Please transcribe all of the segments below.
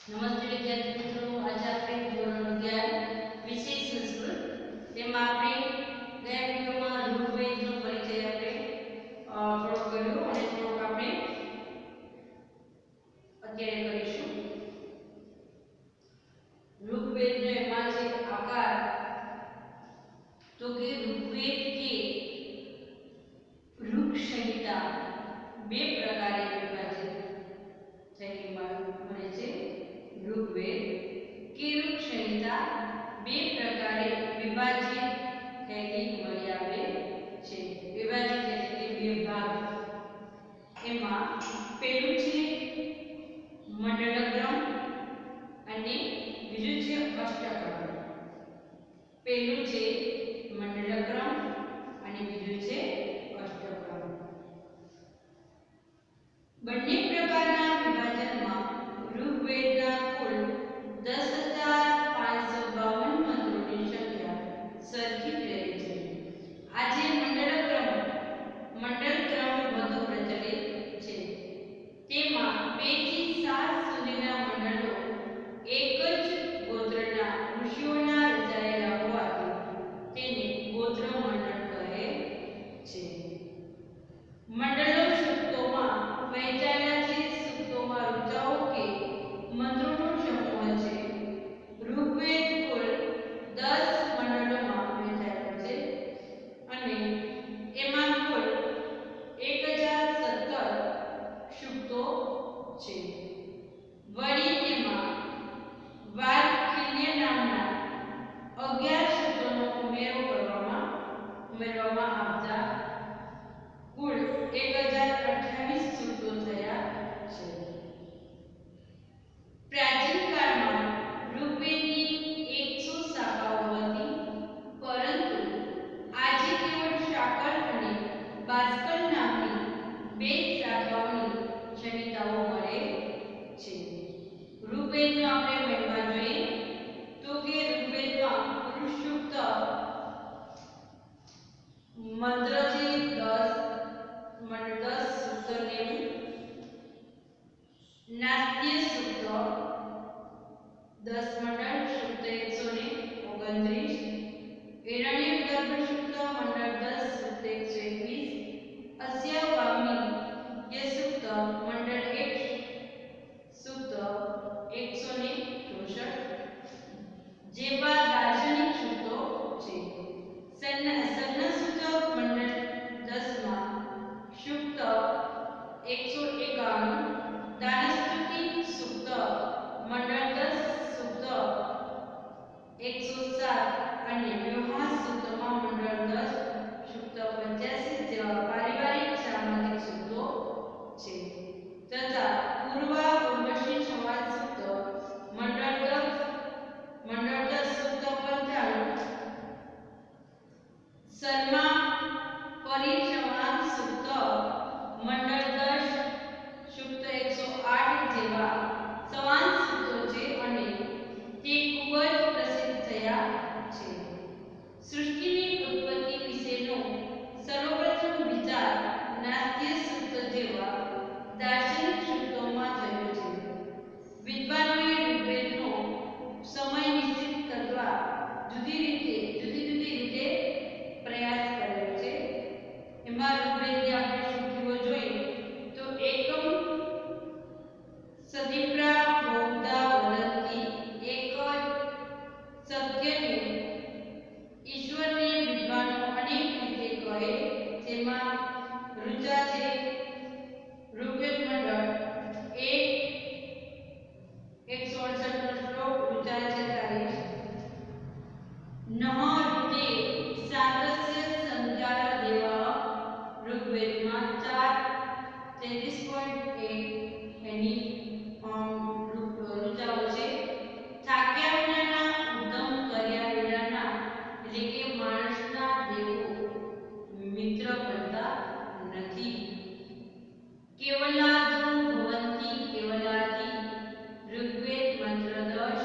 નમસ્તે વિદ્યાર્થી મિત્રો, આજે આપણે ધોરણ 11 વિષય સંસ્કૃત તેમાં આપણે ગયા વિડિયોમાં ઋગ્વેદનો પરિચય આપણે થોડો કર્યો અને થોડોક આપણે અત્યારે કરીશું. ऋग्वेदનો એમાં છે આકાર તો કે ऋग्वेद કે ऋग संहिता બે પ્રકારે વિભાજિત થયેલી મળે છે. ऋग्वेद की ऋग संहिता બે પ્રકારે વિભાજિત થયેલી મળી આવે છે. વિભાજિત એટલે કે બે ભાગ. એમાં પહેલું છે મંડળક્રમ અને બીજું છે અષ્ટક્રમ. પહેલું છે મંડળક્રમ અને બીજું છે અષ્ટક્રમ. બંને પ્રકારના વિભાજનમાં ઋગ્વેદના કુલ 10,552 મંત્રોની સંખ્યા સરખી જ રહે છે. આજે મંડળક્રમ વધુ પ્રચલિત છે. તેમાં 2 થી 7 સુધીના મંડળો એક જ ગોત્રના ઋષિઓના રચાયેલા હોવાથી તેને ગોત્ર મંડળ કહે છે. મંડળો સૂક્તોમાં વહેંચાયેલા છે. સૂક્તોમાં ઋચાઓ કે મંત્રોનો સમૂહ છે. ઋગ્વેદ કુલ 10 મંડળોમાં વહેંચાયેલો છે અને એમાં કુલ 1017 સૂક્તો છે. વળી તેમાં વાર્કિલ્ય નામના 11 સૂક્તોનો ઉમેરવામાં આવતા કુલ 1028 સૂક્તો થયા છે. પ્રાચીન કાળમાં ઋગ્વેદની 100 શાખાઓ હતી, પરંતુ આજે કેવળ શાકર અને ભાસ્કર નામની 2 શાખાઓની સંહિતાઓ મળે છે. ઋગ્વેદનો આપણે મહિમા જોઈએ તો કે ઋગ્વેદમાં પુરુષ સૂક્ત મંત્ર છે 10 સૂક્ત લેવું. નાસ્ય સૂક્ત 10 મંડળ સૂક્ત 129. હિરણ્ય ગર્ભ સૂક્ત મંડળ 10 સૂક્ત 121. અસ્ય વામી સૂક્ત મંડળ 1 સૂક્ત 164 જેવા દાર્શનિક સૂક્તો છે. સન્ન સૂક્ત મંડળ 10 માં સૂક્ત 191. દાનસ્તુતિ સૂક્ત મંડળ 10 સૂક્ત 107 અને વ્યવહાર સૂક્તમાં મંડળ 10 સૂક્ત 85 જેવા પારિવારિક સામાજિક સૂક્તો છે. તથા ઉર્વશી સંવાદ સૂક્ત મંડળ 10 સૂક્ત 95. શર્મા પરિસંવાદ સૂક્ત મંડળ 10 સૂક્ત 108 જેવા સંવાદ સૂક્તો છે અને તે ખૂબ જ પ્રસિદ્ધ થયા છે. સૃષ્ટિની ઉત્પત્તિ વિશેનો સર્વપ્રથમ વિચાર નાસ્ય સૂક્ત જેવા દાર્શનિક સૂક્તોમાં થયો છે. વિદ્વાનોએ ઋગ્વેદનો સમય નિશ્ચિત કરવા જુદી જુદી રીતે પ્રયાસ કર્યો છે. એમાં ઋગ્વેદની આપણે સૂક્તિઓ જોઈએ તો એકમ સદિપ્રા બહુધા વદંતિ. એક જ સત્યને ઈશ્વરને વિદ્વાનો અનેક રીતે કહે. તેમાં ઋચા છે. ઋગ્વેદ મંડળ 168 નો શ્લોક ઋચા છે 40. નહ ઋતે સાતસ્ય સંખ્યા દેવા. ઋગ્વેદમાં 4:33.8 એની ઋચાઓ છે. થાક્યા વિનાના ઉદ્યમ કર્યા વિનાના એટલે કે માણસના દેવો મિત્ર બનતા નથી. કેવલાદો ભવંતી કેવલાદી. ઋગ્વેદ મંત્ર 10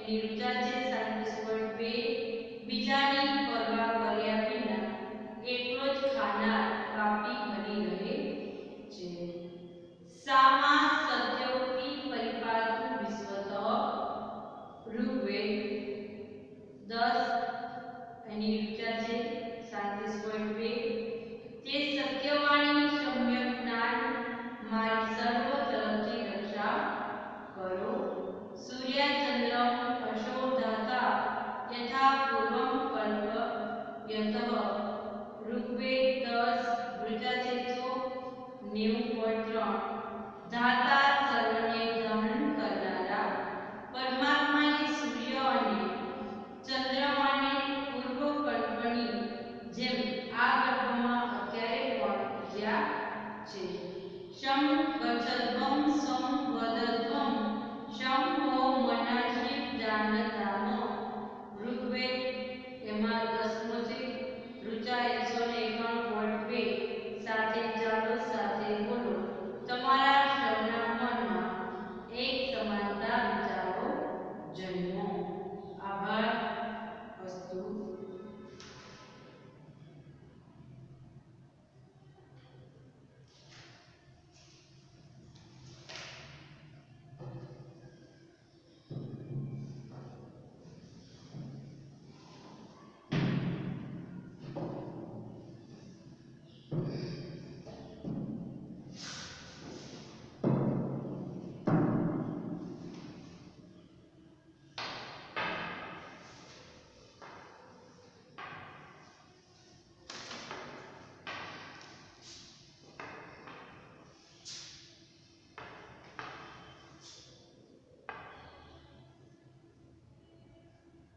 એની ઋચા છે 47.